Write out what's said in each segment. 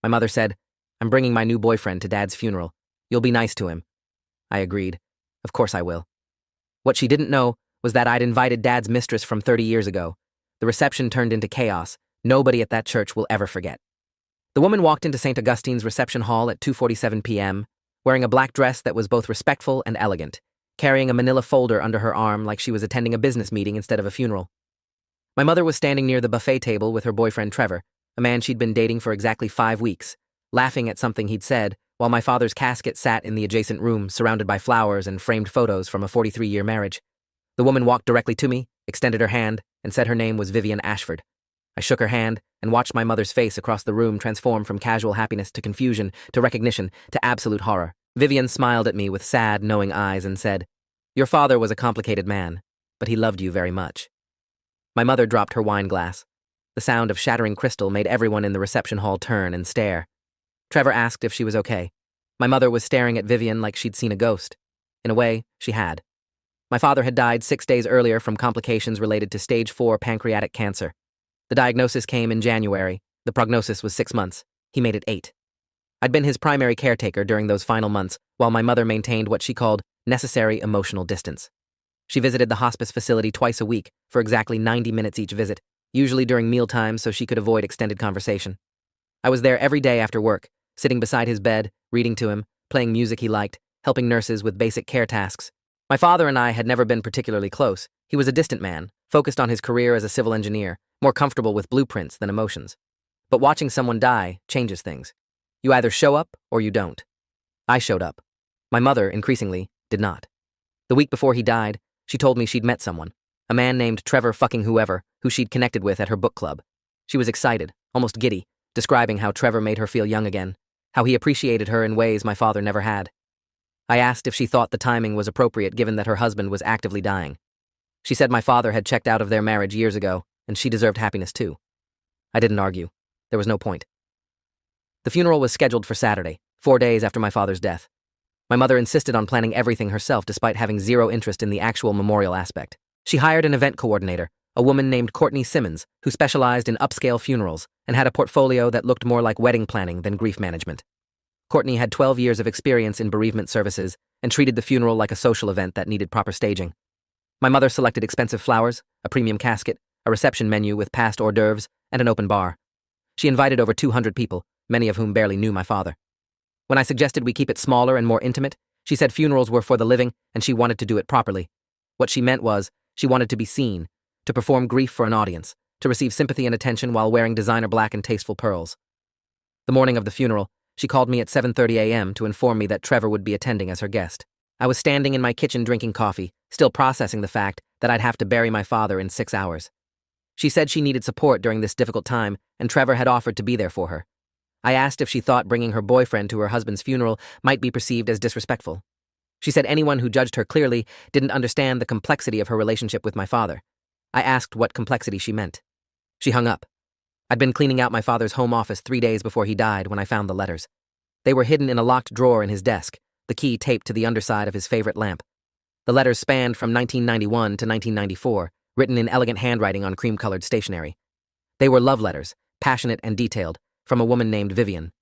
My mother said, "I'm bringing my new boyfriend to Dad's funeral. You'll be nice to him." I agreed. Of course I will. What she didn't know was that I'd invited Dad's mistress from 30 years ago. The reception turned into chaos. Nobody at that church will ever forget. The woman walked into St. Augustine's reception hall at 2:47 p.m., wearing a black dress that was both respectful and elegant, carrying a manila folder under her arm like she was attending a business meeting instead of a funeral. My mother was standing near the buffet table with her boyfriend Trevor, a man she'd been dating for exactly 5 weeks, laughing at something he'd said, while my father's casket sat in the adjacent room, surrounded by flowers and framed photos from a 43-year marriage. The woman walked directly to me, extended her hand, and said her name was Vivian Ashford. I shook her hand and watched my mother's face across the room transform from casual happiness to confusion to recognition to absolute horror. Vivian smiled at me with sad, knowing eyes and said, "Your father was a complicated man, but he loved you very much." My mother dropped her wine glass. The sound of shattering crystal made everyone in the reception hall turn and stare. Trevor asked if she was okay. My mother was staring at Vivian like she'd seen a ghost. In a way, she had. My father had died 6 days earlier from complications related to stage 4 pancreatic cancer. The diagnosis came in January. The prognosis was 6 months. He made it 8. I'd been his primary caretaker during those final months, while my mother maintained what she called necessary emotional distance. She visited the hospice facility twice a week for exactly 90 minutes each visit, usually during mealtime so she could avoid extended conversation. I was there every day after work, sitting beside his bed, reading to him, playing music he liked, helping nurses with basic care tasks. My father and I had never been particularly close. He was a distant man, focused on his career as a civil engineer, more comfortable with blueprints than emotions. But watching someone die changes things. You either show up or you don't. I showed up. My mother, increasingly, did not. The week before he died, she told me she'd met someone, a man named Trevor fucking whoever, who she'd connected with at her book club. She was excited, almost giddy, describing how Trevor made her feel young again, how he appreciated her in ways my father never had. I asked if she thought the timing was appropriate given that her husband was actively dying. She said my father had checked out of their marriage years ago, and she deserved happiness too. I didn't argue. There was no point. The funeral was scheduled for Saturday, 4 days after my father's death. My mother insisted on planning everything herself despite having zero interest in the actual memorial aspect. She hired an event coordinator, a woman named Courtney Simmons, who specialized in upscale funerals and had a portfolio that looked more like wedding planning than grief management. Courtney had 12 years of experience in bereavement services and treated the funeral like a social event that needed proper staging. My mother selected expensive flowers, a premium casket, a reception menu with past hors d'oeuvres, and an open bar. She invited over 200 people, many of whom barely knew my father. When I suggested we keep it smaller and more intimate, she said funerals were for the living and she wanted to do it properly. What she meant was, she wanted to be seen, to perform grief for an audience, to receive sympathy and attention while wearing designer black and tasteful pearls. The morning of the funeral, she called me at 7:30 a.m. to inform me that Trevor would be attending as her guest. I was standing in my kitchen drinking coffee, still processing the fact that I'd have to bury my father in 6 hours. She said she needed support during this difficult time, and Trevor had offered to be there for her. I asked if she thought bringing her boyfriend to her husband's funeral might be perceived as disrespectful. She said anyone who judged her clearly didn't understand the complexity of her relationship with my father. I asked what complexity she meant. She hung up. I'd been cleaning out my father's home office 3 days before he died when I found the letters. They were hidden in a locked drawer in his desk, the key taped to the underside of his favorite lamp. The letters spanned from 1991 to 1994, written in elegant handwriting on cream-colored stationery. They were love letters, passionate and detailed, from a woman named Vivian.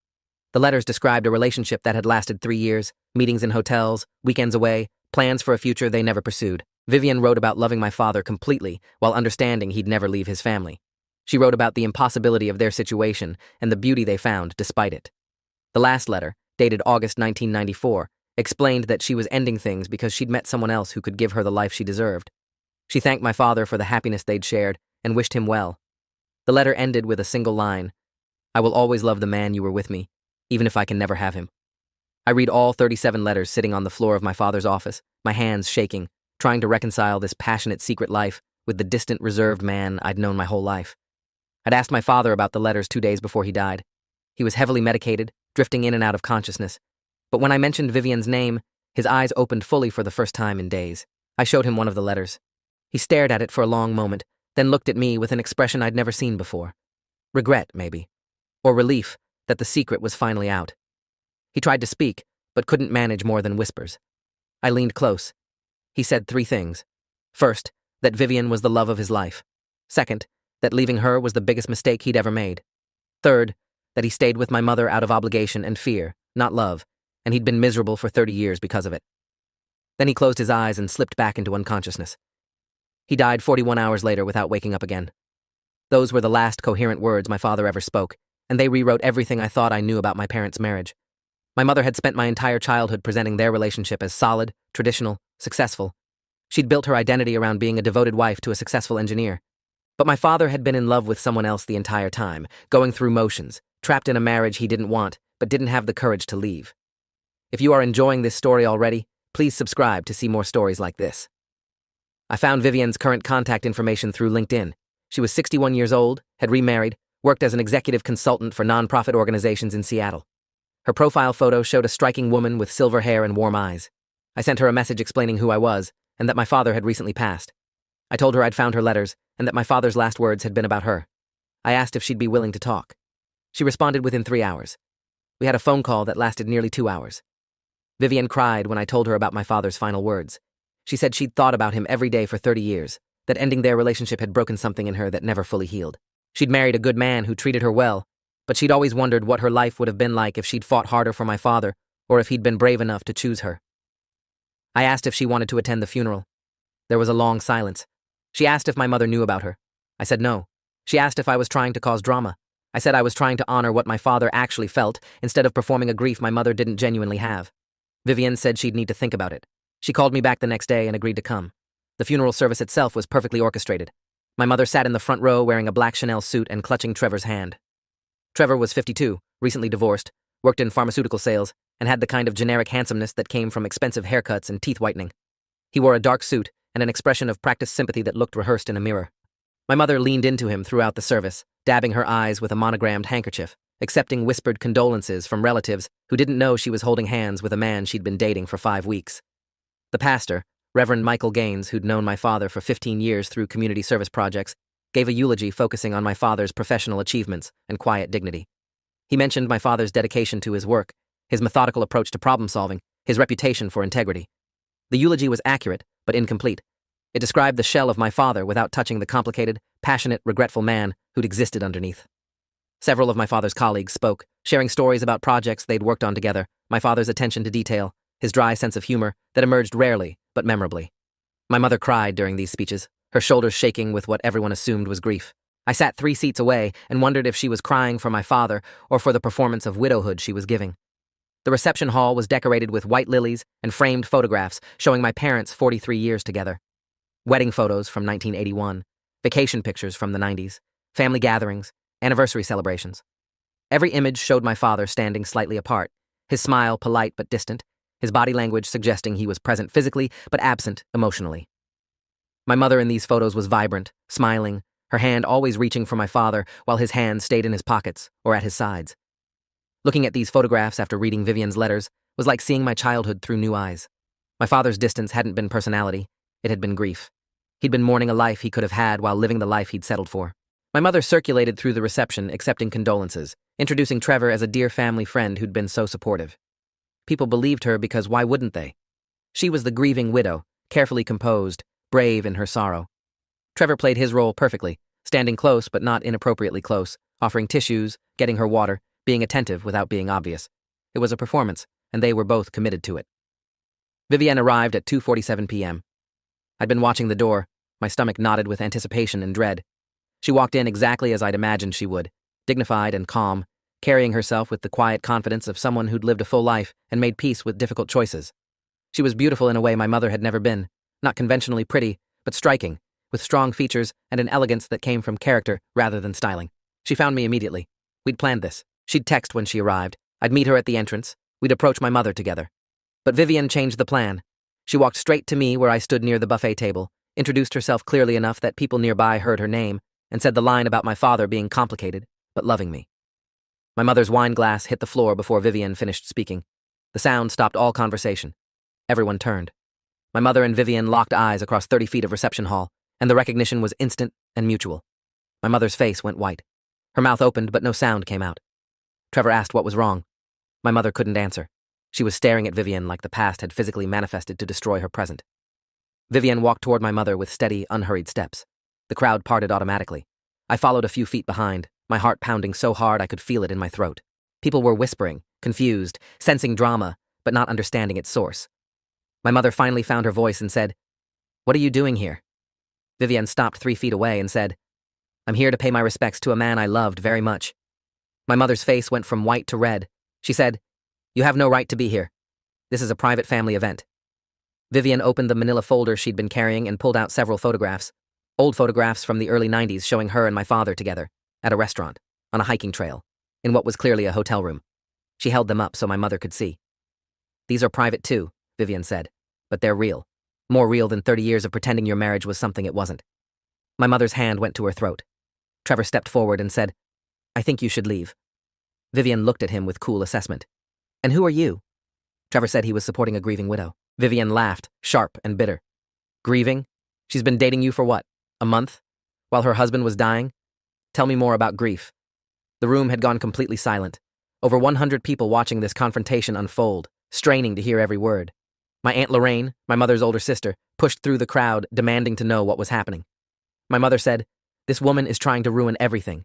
The letters described a relationship that had lasted 3 years, meetings in hotels, weekends away, plans for a future they never pursued. Vivian wrote about loving my father completely while understanding he'd never leave his family. She wrote about the impossibility of their situation and the beauty they found despite it. The last letter, dated August 1994, explained that she was ending things because she'd met someone else who could give her the life she deserved. She thanked my father for the happiness they'd shared and wished him well. The letter ended with a single line: "I will always love the man you were with me, even if I can never have him." I read all 37 letters sitting on the floor of my father's office, my hands shaking, trying to reconcile this passionate secret life with the distant, reserved man I'd known my whole life. I'd asked my father about the letters 2 days before he died. He was heavily medicated, drifting in and out of consciousness. But when I mentioned Vivian's name, his eyes opened fully for the first time in days. I showed him one of the letters. He stared at it for a long moment, then looked at me with an expression I'd never seen before. Regret, maybe. Or relief that the secret was finally out. He tried to speak, but couldn't manage more than whispers. I leaned close. He said 3 things. First, that Vivian was the love of his life. Second, that leaving her was the biggest mistake he'd ever made. Third, that he stayed with my mother out of obligation and fear, not love, and he'd been miserable for 30 years because of it. Then he closed his eyes and slipped back into unconsciousness. He died 41 hours later without waking up again. Those were the last coherent words my father ever spoke, and they rewrote everything I thought I knew about my parents' marriage. My mother had spent my entire childhood presenting their relationship as solid, traditional, successful. She'd built her identity around being a devoted wife to a successful engineer. But my father had been in love with someone else the entire time, going through motions, trapped in a marriage he didn't want, but didn't have the courage to leave. If you are enjoying this story already, please subscribe to see more stories like this. I found Vivian's current contact information through LinkedIn. She was 61 years old, had remarried, worked as an executive consultant for nonprofit organizations in Seattle. Her profile photo showed a striking woman with silver hair and warm eyes. I sent her a message explaining who I was, and that my father had recently passed. I told her I'd found her letters, and that my father's last words had been about her. I asked if she'd be willing to talk. She responded within 3 hours. We had a phone call that lasted nearly 2 hours. Vivian cried when I told her about my father's final words. She said she'd thought about him every day for 30 years, that ending their relationship had broken something in her that never fully healed. She'd married a good man who treated her well, but she'd always wondered what her life would have been like if she'd fought harder for my father, or if he'd been brave enough to choose her. I asked if she wanted to attend the funeral. There was a long silence. She asked if my mother knew about her. I said no. She asked if I was trying to cause drama. I said I was trying to honor what my father actually felt, instead of performing a grief my mother didn't genuinely have. Vivian said she'd need to think about it. She called me back the next day and agreed to come. The funeral service itself was perfectly orchestrated. My mother sat in the front row wearing a black Chanel suit and clutching Trevor's hand. Trevor was 52, recently divorced, worked in pharmaceutical sales, and had the kind of generic handsomeness that came from expensive haircuts and teeth whitening. He wore a dark suit and an expression of practiced sympathy that looked rehearsed in a mirror. My mother leaned into him throughout the service, dabbing her eyes with a monogrammed handkerchief, accepting whispered condolences from relatives who didn't know she was holding hands with a man she'd been dating for 5 weeks. The pastor, Reverend Michael Gaines, who'd known my father for 15 years through community service projects, gave a eulogy focusing on my father's professional achievements and quiet dignity. He mentioned my father's dedication to his work, his methodical approach to problem-solving, his reputation for integrity. The eulogy was accurate, but incomplete. It described the shell of my father without touching the complicated, passionate, regretful man who'd existed underneath. Several of my father's colleagues spoke, sharing stories about projects they'd worked on together, my father's attention to detail, his dry sense of humor that emerged rarely, but memorably. My mother cried during these speeches, her shoulders shaking with what everyone assumed was grief. I sat 3 seats away and wondered if she was crying for my father or for the performance of widowhood she was giving. The reception hall was decorated with white lilies and framed photographs showing my parents' 43 years together. Wedding photos from 1981, vacation pictures from the 90s, family gatherings, anniversary celebrations. Every image showed my father standing slightly apart, his smile polite but distant, his body language suggesting he was present physically but absent emotionally. My mother in these photos was vibrant, smiling, her hand always reaching for my father while his hands stayed in his pockets or at his sides. Looking at these photographs after reading Vivian's letters was like seeing my childhood through new eyes. My father's distance hadn't been personality, it had been grief. He'd been mourning a life he could have had while living the life he'd settled for. My mother circulated through the reception, accepting condolences, introducing Trevor as a dear family friend who'd been so supportive. People believed her because why wouldn't they? She was the grieving widow, carefully composed, brave in her sorrow. Trevor played his role perfectly, standing close but not inappropriately close, offering tissues, getting her water, being attentive without being obvious. It was a performance, and they were both committed to it. Vivian arrived at 2:47 p.m. I'd been watching the door, my stomach knotted with anticipation and dread. She walked in exactly as I'd imagined she would, dignified and calm, carrying herself with the quiet confidence of someone who'd lived a full life and made peace with difficult choices. She was beautiful in a way my mother had never been, not conventionally pretty, but striking, with strong features and an elegance that came from character rather than styling. She found me immediately. We'd planned this. She'd text when she arrived. I'd meet her at the entrance. We'd approach my mother together. But Vivian changed the plan. She walked straight to me where I stood near the buffet table, introduced herself clearly enough that people nearby heard her name, and said the line about my father being complicated, but loving me. My mother's wine glass hit the floor before Vivian finished speaking. The sound stopped all conversation. Everyone turned. My mother and Vivian locked eyes across 30 feet of reception hall, and the recognition was instant and mutual. My mother's face went white. Her mouth opened, but no sound came out. Trevor asked what was wrong. My mother couldn't answer. She was staring at Vivian like the past had physically manifested to destroy her present. Vivian walked toward my mother with steady, unhurried steps. The crowd parted automatically. I followed a few feet behind, my heart pounding so hard I could feel it in my throat. People were whispering, confused, sensing drama, but not understanding its source. My mother finally found her voice and said, "What are you doing here?" Vivian stopped 3 feet away and said, "I'm here to pay my respects to a man I loved very much." My mother's face went from white to red. She said, "You have no right to be here. This is a private family event." Vivian opened the manila folder she'd been carrying and pulled out several photographs. Old photographs from the early 90s showing her and my father together, at a restaurant, on a hiking trail, in what was clearly a hotel room. She held them up so my mother could see. "These are private too," Vivian said, "but they're real. More real than 30 years of pretending your marriage was something it wasn't." My mother's hand went to her throat. Trevor stepped forward and said, "I think you should leave." Vivian looked at him with cool assessment. "And who are you?" Trevor said he was supporting a grieving widow. Vivian laughed, sharp and bitter. "Grieving? She's been dating you for what, a month? While her husband was dying? Tell me more about grief." The room had gone completely silent. Over 100 people watching this confrontation unfold, straining to hear every word. My Aunt Lorraine, my mother's older sister, pushed through the crowd, demanding to know what was happening. My mother said, "This woman is trying to ruin everything."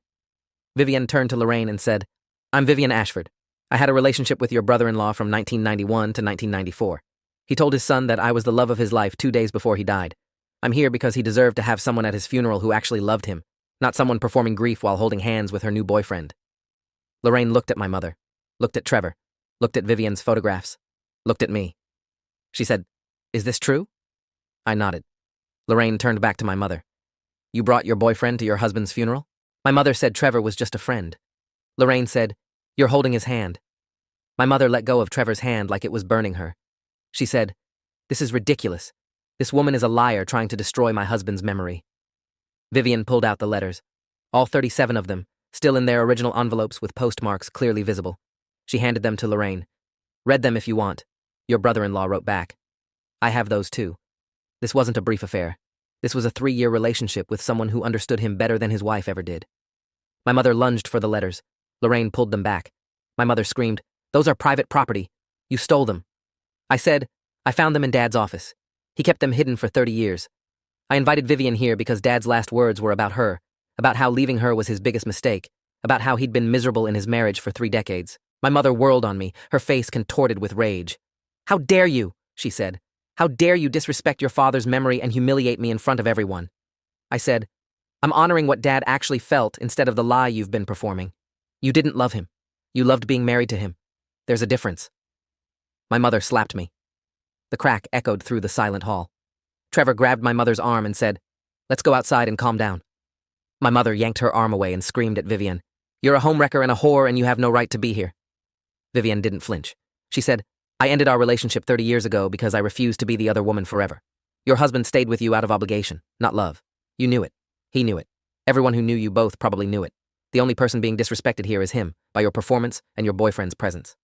Vivian turned to Lorraine and said, "I'm Vivian Ashford. I had a relationship with your brother-in-law from 1991 to 1994. He told his son that I was the love of his life 2 days before he died. I'm here because he deserved to have someone at his funeral who actually loved him, not someone performing grief while holding hands with her new boyfriend." Lorraine looked at my mother, looked at Trevor, looked at Vivian's photographs, looked at me. She said, "Is this true?" I nodded. Lorraine turned back to my mother. "You brought your boyfriend to your husband's funeral?" My mother said Trevor was just a friend. Lorraine said, "You're holding his hand." My mother let go of Trevor's hand like it was burning her. She said, "This is ridiculous. This woman is a liar trying to destroy my husband's memory." Vivian pulled out the letters, all 37 of them, still in their original envelopes with postmarks clearly visible. She handed them to Lorraine. "Read them if you want," your brother-in-law wrote back. "I have those too. This wasn't a brief affair. This was a 3-year relationship with someone who understood him better than his wife ever did." My mother lunged for the letters. Lorraine pulled them back. My mother screamed, "Those are private property. You stole them." I said, "I found them in Dad's office. He kept them hidden for 30 years. I invited Vivian here because Dad's last words were about her, about how leaving her was his biggest mistake, about how he'd been miserable in his marriage for 3 decades. My mother whirled on me, her face contorted with rage. "How dare you?" she said. "How dare you disrespect your father's memory and humiliate me in front of everyone?" I said, "I'm honoring what Dad actually felt instead of the lie you've been performing. You didn't love him. You loved being married to him. There's a difference." My mother slapped me. The crack echoed through the silent hall. Trevor grabbed my mother's arm and said, "Let's go outside and calm down." My mother yanked her arm away and screamed at Vivian, "You're a homewrecker and a whore and you have no right to be here." Vivian didn't flinch. She said, "I ended our relationship 30 years ago because I refused to be the other woman forever. Your husband stayed with you out of obligation, not love. You knew it. He knew it. Everyone who knew you both probably knew it. The only person being disrespected here is him, by your performance and your boyfriend's presence."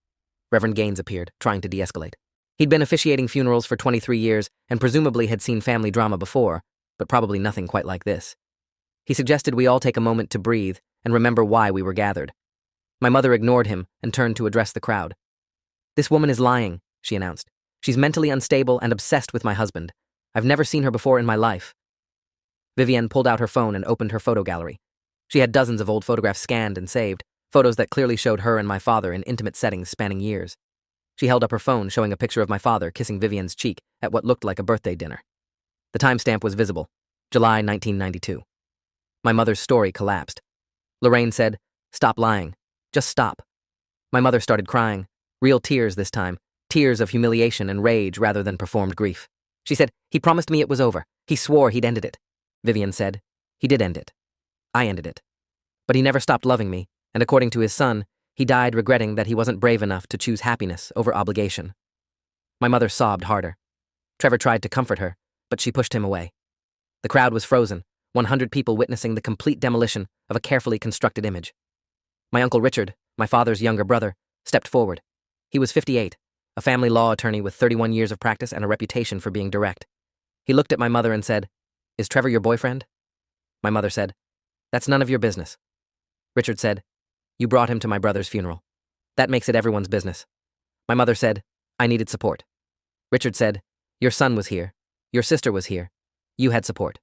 Reverend Gaines appeared, trying to de-escalate. He'd been officiating funerals for 23 years and presumably had seen family drama before, but probably nothing quite like this. He suggested we all take a moment to breathe and remember why we were gathered. My mother ignored him and turned to address the crowd. "This woman is lying," she announced. "She's mentally unstable and obsessed with my husband. I've never seen her before in my life." Vivian pulled out her phone and opened her photo gallery. She had dozens of old photographs scanned and saved, photos that clearly showed her and my father in intimate settings spanning years. She held up her phone showing a picture of my father kissing Vivian's cheek at what looked like a birthday dinner. The timestamp was visible, July 1992. My mother's story collapsed. Lorraine said, "Stop lying. Just stop." My mother started crying, real tears this time, tears of humiliation and rage rather than performed grief. She said, "He promised me it was over. He swore he'd ended it." Vivian said, "He did end it. I ended it. But he never stopped loving me, and according to his son, he died regretting that he wasn't brave enough to choose happiness over obligation." My mother sobbed harder. Trevor tried to comfort her, but she pushed him away. The crowd was frozen, 100 people witnessing the complete demolition of a carefully constructed image. My Uncle Richard, my father's younger brother, stepped forward. He was 58, a family law attorney with 31 years of practice and a reputation for being direct. He looked at my mother and said, "Is Trevor your boyfriend?" My mother said, "That's none of your business." Richard said, "You brought him to my brother's funeral. That makes it everyone's business." My mother said, "I needed support." Richard said, "Your son was here. Your sister was here. You had support.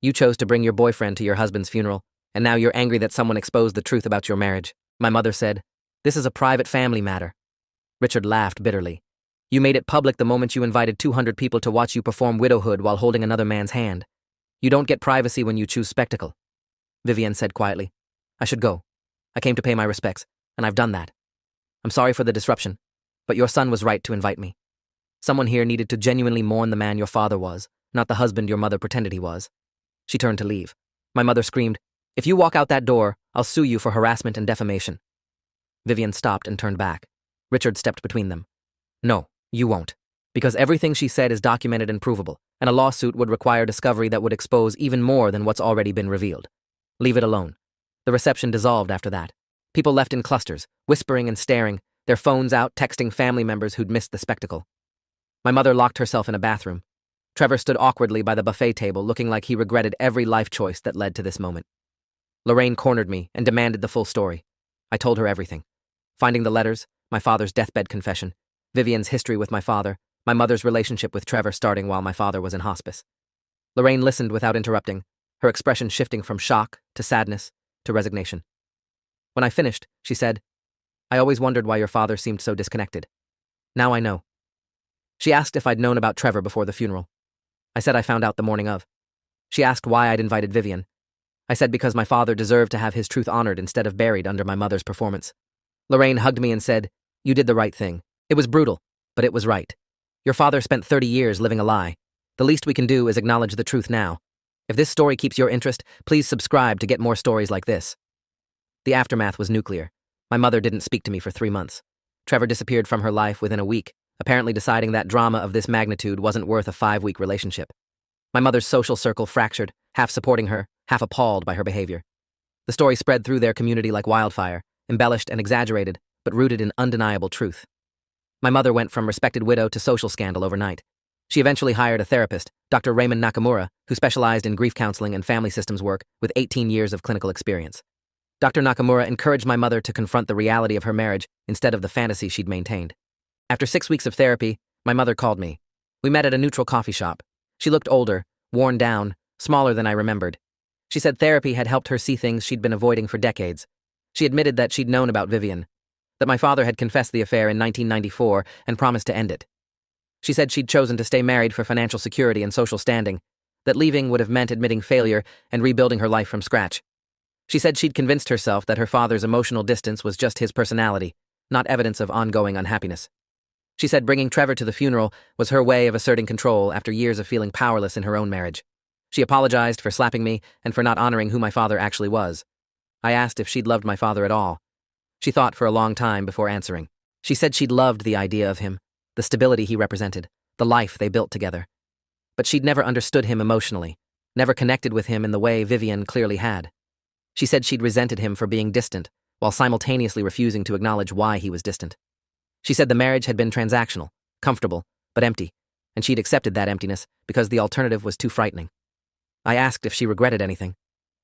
You chose to bring your boyfriend to your husband's funeral. And now you're angry that someone exposed the truth about your marriage. My mother said, "This is a private family matter." Richard laughed bitterly. "You made it public the moment you invited 200 people to watch you perform widowhood while holding another man's hand. You don't get privacy when you choose spectacle." Vivian said quietly, "I should go. I came to pay my respects, and I've done that. I'm sorry for the disruption, but your son was right to invite me. Someone here needed to genuinely mourn the man your father was, not the husband your mother pretended he was." She turned to leave. My mother screamed, "If you walk out that door, I'll sue you for harassment and defamation." Vivian stopped and turned back. Richard stepped between them. "No, you won't. Because everything she said is documented and provable, and a lawsuit would require discovery that would expose even more than what's already been revealed. Leave it alone." The reception dissolved after that. People left in clusters, whispering and staring, their phones out, texting family members who'd missed the spectacle. My mother locked herself in a bathroom. Trevor stood awkwardly by the buffet table, looking like he regretted every life choice that led to this moment. Lorraine cornered me and demanded the full story. I told her everything. Finding the letters, my father's deathbed confession, Vivian's history with my father, my mother's relationship with Trevor starting while my father was in hospice. Lorraine listened without interrupting, her expression shifting from shock to sadness to resignation. When I finished, she said, "I always wondered why your father seemed so disconnected. Now I know." She asked if I'd known about Trevor before the funeral. I said I found out the morning of. She asked why I'd invited Vivian. I said because my father deserved to have his truth honored instead of buried under my mother's performance. Lorraine hugged me and said, "You did the right thing. It was brutal, but it was right. Your father spent 30 years living a lie. The least we can do is acknowledge the truth now. If this story keeps your interest, please subscribe to get more stories like this." The aftermath was nuclear. My mother didn't speak to me for 3 months. Trevor disappeared from her life within a week, apparently deciding that drama of this magnitude wasn't worth a 5-week relationship. My mother's social circle fractured, half supporting her, half appalled by her behavior. The story spread through their community like wildfire, embellished and exaggerated, but rooted in undeniable truth. My mother went from respected widow to social scandal overnight. She eventually hired a therapist, Dr. Raymond Nakamura, who specialized in grief counseling and family systems work with 18 years of clinical experience. Dr. Nakamura encouraged my mother to confront the reality of her marriage instead of the fantasy she'd maintained. After 6 weeks of therapy, my mother called me. We met at a neutral coffee shop. She looked older, worn down, smaller than I remembered. She said therapy had helped her see things she'd been avoiding for decades. She admitted that she'd known about Vivian, that my father had confessed the affair in 1994 and promised to end it. She said she'd chosen to stay married for financial security and social standing, that leaving would have meant admitting failure and rebuilding her life from scratch. She said she'd convinced herself that her father's emotional distance was just his personality, not evidence of ongoing unhappiness. She said bringing Trevor to the funeral was her way of asserting control after years of feeling powerless in her own marriage. She apologized for slapping me and for not honoring who my father actually was. I asked if she'd loved my father at all. She thought for a long time before answering. She said she'd loved the idea of him, the stability he represented, the life they built together. But she'd never understood him emotionally, never connected with him in the way Vivian clearly had. She said she'd resented him for being distant, while simultaneously refusing to acknowledge why he was distant. She said the marriage had been transactional, comfortable, but empty, and she'd accepted that emptiness because the alternative was too frightening. I asked if she regretted anything.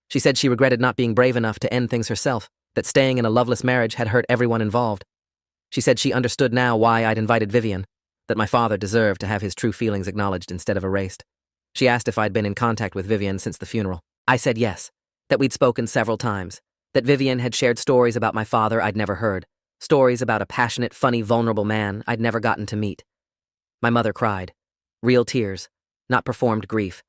She said she regretted not being brave enough to end things herself, that staying in a loveless marriage had hurt everyone involved. She said she understood now why I'd invited Vivian, that my father deserved to have his true feelings acknowledged instead of erased. She asked if I'd been in contact with Vivian since the funeral. I said yes, that we'd spoken several times, that Vivian had shared stories about my father I'd never heard, stories about a passionate, funny, vulnerable man I'd never gotten to meet. My mother cried. Real tears, not performed grief.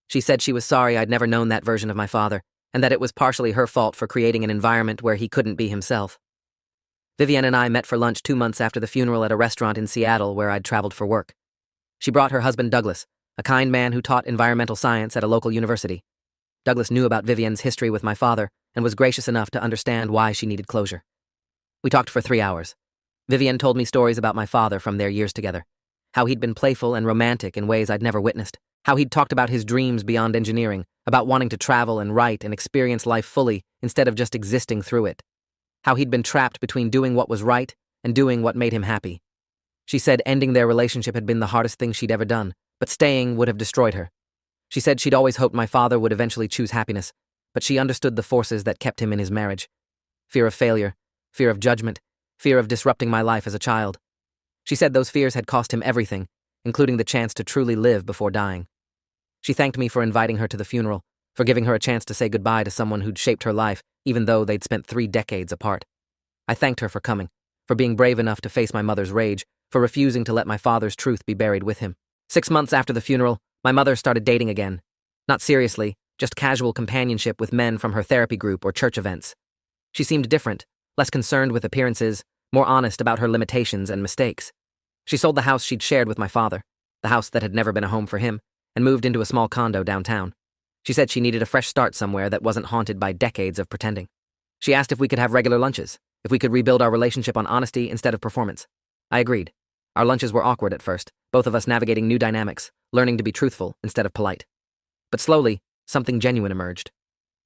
She said she was sorry I'd never known that version of my father, and that it was partially her fault for creating an environment where he couldn't be himself. Vivian and I met for lunch 2 months after the funeral at a restaurant in Seattle where I'd traveled for work. She brought her husband Douglas, a kind man who taught environmental science at a local university. Douglas knew about Vivian's history with my father and was gracious enough to understand why she needed closure. We talked for 3 hours. Vivian told me stories about my father from their years together, how he'd been playful and romantic in ways I'd never witnessed, how he'd talked about his dreams beyond engineering, about wanting to travel and write and experience life fully instead of just existing through it, how he'd been trapped between doing what was right and doing what made him happy. She said ending their relationship had been the hardest thing she'd ever done, but staying would have destroyed her. She said she'd always hoped my father would eventually choose happiness, but she understood the forces that kept him in his marriage. Fear of failure, fear of judgment, fear of disrupting my life as a child. She said those fears had cost him everything, including the chance to truly live before dying. She thanked me for inviting her to the funeral, for giving her a chance to say goodbye to someone who'd shaped her life, even though they'd spent 3 decades apart. I thanked her for coming, for being brave enough to face my mother's rage, for refusing to let my father's truth be buried with him. 6 months after the funeral, my mother started dating again. Not seriously, just casual companionship with men from her therapy group or church events. She seemed different, less concerned with appearances, more honest about her limitations and mistakes. She sold the house she'd shared with my father, the house that had never been a home for him, and moved into a small condo downtown. She said she needed a fresh start somewhere that wasn't haunted by decades of pretending. She asked if we could have regular lunches, if we could rebuild our relationship on honesty instead of performance. I agreed. Our lunches were awkward at first, both of us navigating new dynamics, learning to be truthful instead of polite. But slowly, something genuine emerged.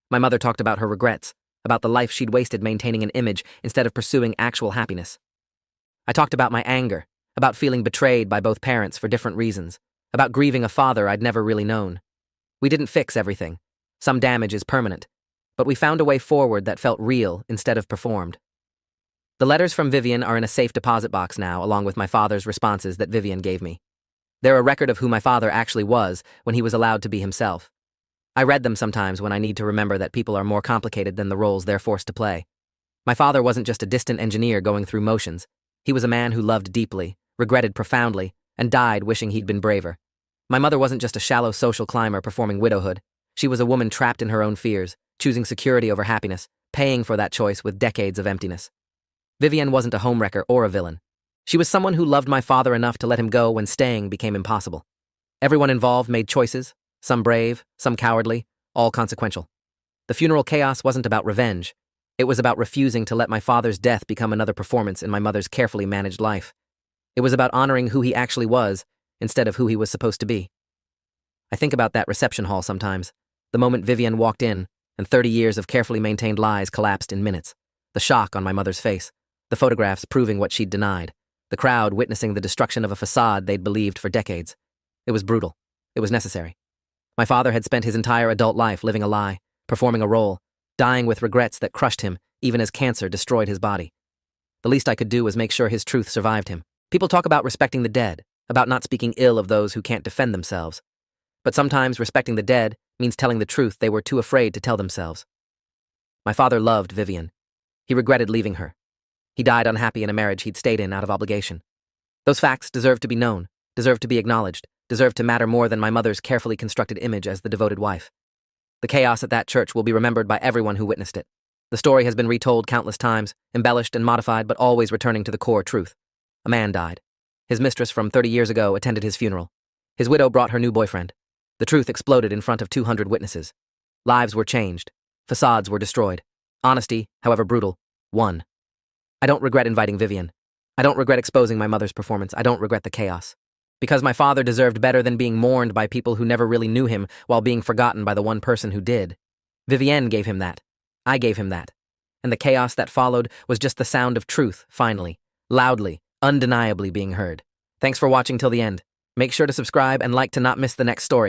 My mother talked about her regrets, about the life she'd wasted maintaining an image instead of pursuing actual happiness. I talked about my anger, about feeling betrayed by both parents for different reasons, about grieving a father I'd never really known. We didn't fix everything. Some damage is permanent, but we found a way forward that felt real instead of performed. The letters from Vivian are in a safe deposit box now, along with my father's responses that Vivian gave me. They're a record of who my father actually was when he was allowed to be himself. I read them sometimes when I need to remember that people are more complicated than the roles they're forced to play. My father wasn't just a distant engineer going through motions. He was a man who loved deeply, regretted profoundly, and died wishing he'd been braver. My mother wasn't just a shallow social climber performing widowhood. She was a woman trapped in her own fears, choosing security over happiness, paying for that choice with decades of emptiness. Vivian wasn't a homewrecker or a villain. She was someone who loved my father enough to let him go when staying became impossible. Everyone involved made choices, some brave, some cowardly, all consequential. The funeral chaos wasn't about revenge. It was about refusing to let my father's death become another performance in my mother's carefully managed life. It was about honoring who he actually was instead of who he was supposed to be. I think about that reception hall sometimes, the moment Vivian walked in and 30 years of carefully maintained lies collapsed in minutes, the shock on my mother's face, the photographs proving what she'd denied, the crowd witnessing the destruction of a facade they'd believed for decades. It was brutal. It was necessary. My father had spent his entire adult life living a lie, performing a role, dying with regrets that crushed him, even as cancer destroyed his body. The least I could do was make sure his truth survived him. People talk about respecting the dead, about not speaking ill of those who can't defend themselves. But sometimes respecting the dead means telling the truth they were too afraid to tell themselves. My father loved Vivian. He regretted leaving her. He died unhappy in a marriage he'd stayed in out of obligation. Those facts deserve to be known, deserve to be acknowledged, deserve to matter more than my mother's carefully constructed image as the devoted wife. The chaos at that church will be remembered by everyone who witnessed it. The story has been retold countless times, embellished and modified, but always returning to the core truth. A man died. His mistress from 30 years ago attended his funeral. His widow brought her new boyfriend. The truth exploded in front of 200 witnesses. Lives were changed. Facades were destroyed. Honesty, however brutal, won. I don't regret inviting Vivian. I don't regret exposing my mother's performance. I don't regret the chaos. Because my father deserved better than being mourned by people who never really knew him while being forgotten by the one person who did. Vivienne gave him that. I gave him that. And the chaos that followed was just the sound of truth, finally, loudly, undeniably being heard. Thanks for watching till the end. Make sure to subscribe and like to not miss the next story.